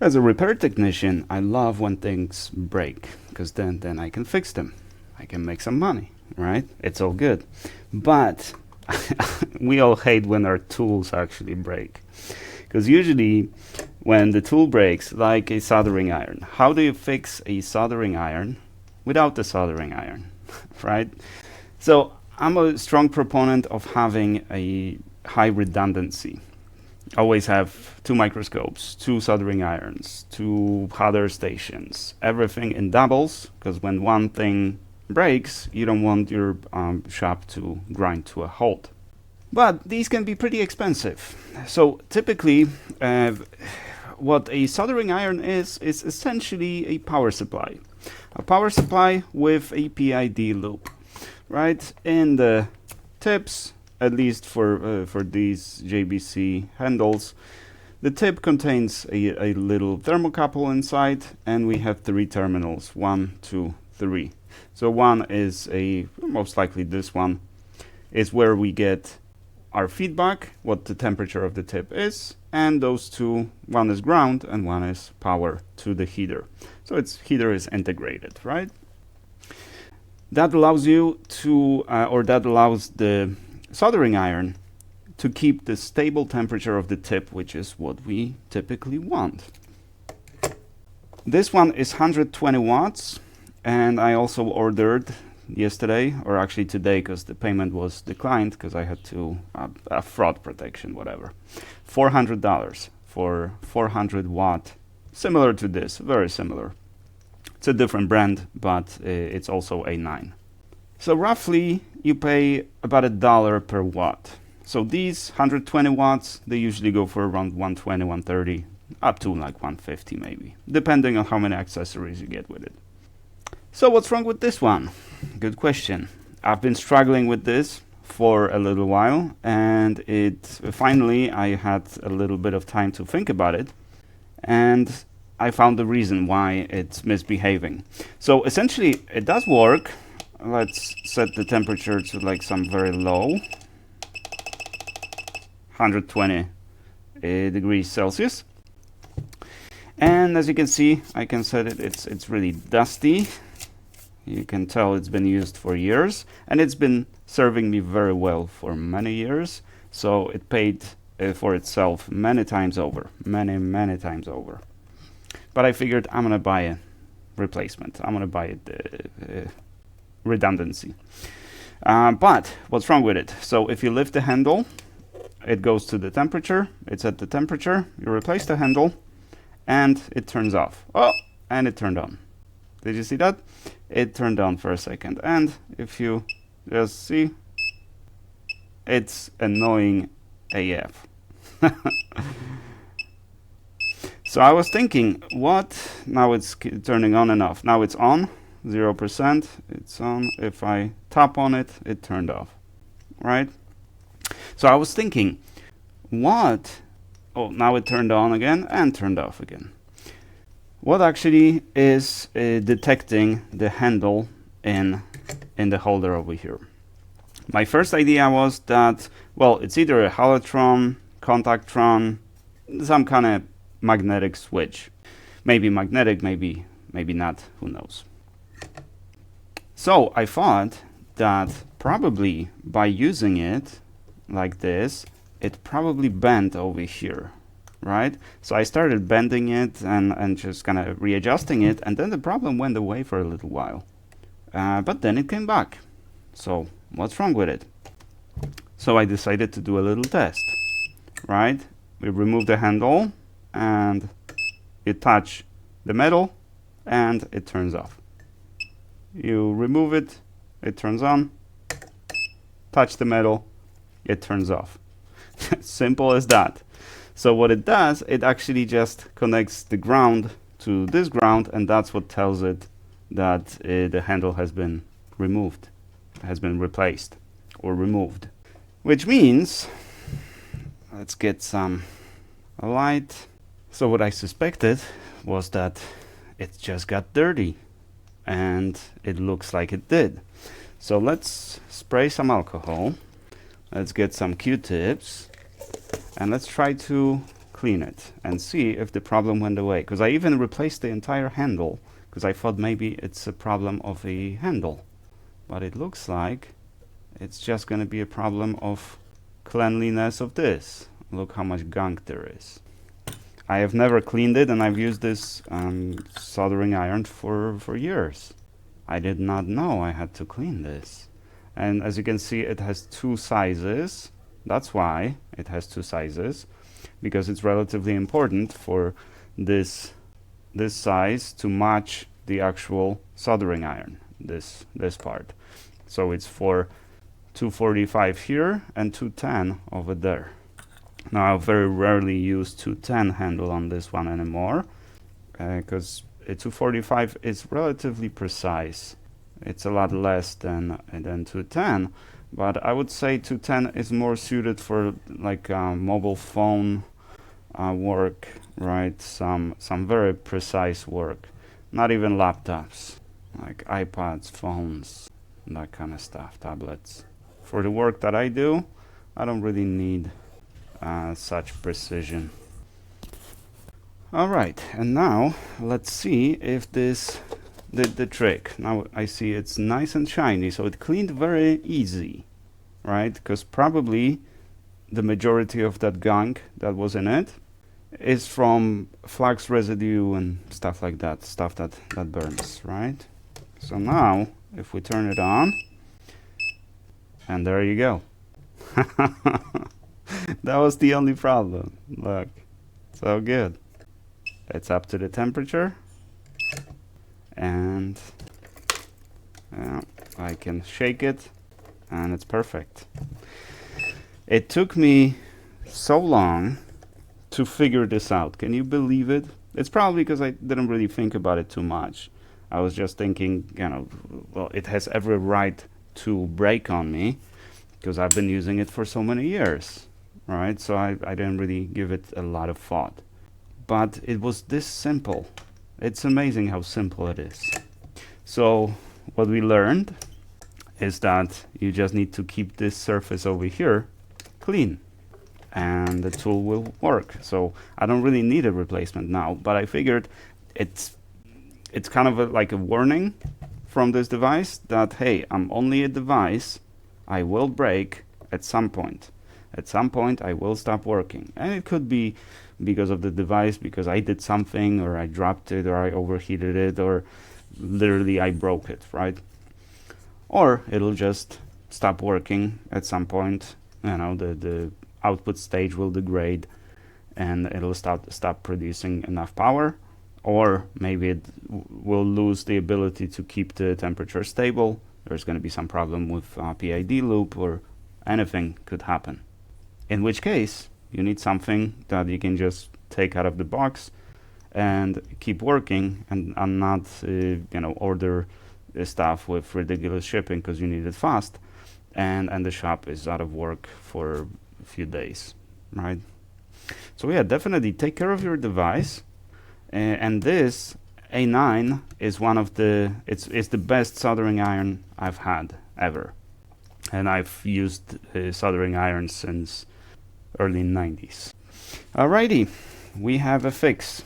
As a repair technician, I love when things break, because then I can fix them. I can make some money, right? It's all good. But we all hate when our tools actually break. Because usually when the tool breaks, like a soldering iron, how do you fix a soldering iron without the soldering iron, right? So I'm a strong proponent of having a high redundancy. Always have 2 microscopes, 2 soldering irons, 2 solder stations, everything in doubles, because when one thing breaks, you don't want your shop to grind to a halt. But these can be pretty expensive. So typically, what a soldering iron is essentially a power supply. A power supply with a PID loop, right? In the tips, at least for these JBC handles, the tip contains a little thermocouple inside, and we have 3 terminals, 1, 2, 3. So one is most likely this one, is where we get our feedback, what the temperature of the tip is, and those 2, one is ground and one is power to the heater. So heater is integrated, right? That allows you to, that allows the soldering iron to keep the stable temperature of the tip, which is what we typically want. This one is 120 watts, and I also ordered yesterday, or actually today, because the payment was declined because I had to fraud protection, whatever. $400 for 400 watt, similar to this, very similar. It's a different brand, but it's also A-9. So roughly you pay about $1 per watt. So these 120 watts, they usually go for around 120, 130, up to like 150 maybe, depending on how many accessories you get with it. So what's wrong with this one? Good question. I've been struggling with this for a little while, and finally I had a little bit of time to think about it, and I found the reason why it's misbehaving. So essentially it does work. Let's set the temperature to like some very low, 120 degrees Celsius. And as you can see, I can set it, it's really dusty. You can tell it's been used for years, and it's been serving me very well for many years. So it paid for itself many times over, many times over. But I figured I'm gonna buy a replacement. I'm gonna buy it redundancy. But what's wrong with it? So if you lift the handle, it goes to the temperature. It's at the temperature. You replace the handle, and it turns off. Oh, and it turned on. Did you see that? It turned on for a second. And if you just see, it's annoying AF. So I was thinking, what? Now it's turning on and off. Now it's on, 0%. It's on. If I tap on it, it turned off, right? So I was thinking, what? Oh, now it turned on again and turned off again. What actually is detecting the handle in the holder over here? My first idea was that, well, it's either a halotron, contactron, some kind of magnetic switch. Maybe magnetic, maybe not, who knows. So I thought that probably by using it like this, it probably bent over here, right? So I started bending it and just kind of readjusting it, and then the problem went away for a little while. But then it came back. So what's wrong with it? So I decided to do a little test, right? We remove the handle, and you touch the metal, and it turns off. You remove it, it turns on. Touch the metal, it turns off. Simple as that. So what it does, it actually just connects the ground to this ground, and that's what tells it that the handle has been removed, has been replaced or removed. Which means, let's get some light. So what I suspected was that it just got dirty, and it looks like it did. So let's spray some alcohol. Let's get some Q-tips, and let's try to clean it and see if the problem went away. Because I even replaced the entire handle because I thought maybe it's a problem of a handle. But it looks like it's just going to be a problem of cleanliness of this. Look how much gunk there is. I have never cleaned it, and I've used this soldering iron for years. I did not know I had to clean this. And as you can see, it has two sizes. That's why it has two sizes, because it's relatively important for this size to match the actual soldering iron, this part. So it's for 245 here and 210 over there. Now I very rarely use 210 handle on this one anymore, because 245 is relatively precise. It's a lot less than 210, but I would say 210 is more suited for like mobile phone work, right? Some very precise work. Not even laptops, like iPads, phones, that kind of stuff, tablets. For the work that I do, I don't really need such precision. Alright, and now let's see if this did the trick. Now I see it's nice and shiny, so it cleaned very easy, right? Because probably the majority of that gunk that was in it is from flux residue and stuff like that, stuff that burns, right? So now if we turn it on, and there you go. That was the only problem. Look, so good. It's up to the temperature, and I can shake it, and it's perfect. It took me so long to figure this out. Can you believe it? It's probably because I didn't really think about it too much. I was just thinking, you know, well, it has every right to break on me because I've been using it for so many years, right? So I didn't really give it a lot of thought. But it was this simple. It's amazing how simple it is. So what we learned is that you just need to keep this surface over here clean, and the tool will work. So I don't really need a replacement now, but I figured it's kind of like a warning from this device that, hey, I'm only a device. I will break at some point. At some point I will stop working, and it could be because of the device, because I did something, or I dropped it, or I overheated it, or literally I broke it, right? Or it'll just stop working at some point. You know, the output stage will degrade and it'll stop producing enough power, or maybe it will lose the ability to keep the temperature stable. There's going to be some problem with PID loop, or anything could happen. In which case, you need something that you can just take out of the box and keep working, and not you know, order stuff with ridiculous shipping because you need it fast, and the shop is out of work for a few days, right? So yeah, definitely take care of your device, and this A-9 is one of the it's the best soldering iron I've had ever, and I've used soldering iron since early 90s. Alrighty, we have a fix.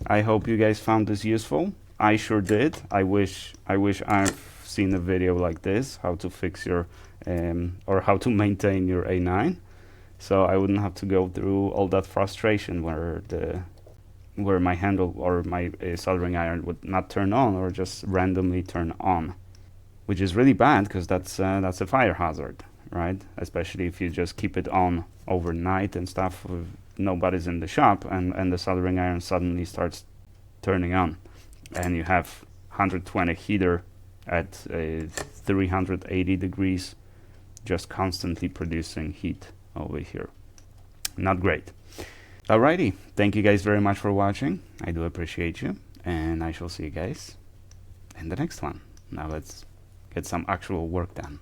I hope you guys found this useful. I sure did. I wish I've seen a video like this, how to fix your or how to maintain your A9, so I wouldn't have to go through all that frustration where my handle or my soldering iron would not turn on, or just randomly turn on, which is really bad because that's a fire hazard, right? Especially if you just keep it on overnight and stuff, nobody's in the shop, and the soldering iron suddenly starts turning on, and you have 120 heater at 380 degrees just constantly producing heat over here. Not great. Alrighty, thank you guys very much for watching. I do appreciate you, and I shall see you guys in the next one. Now let's get some actual work done.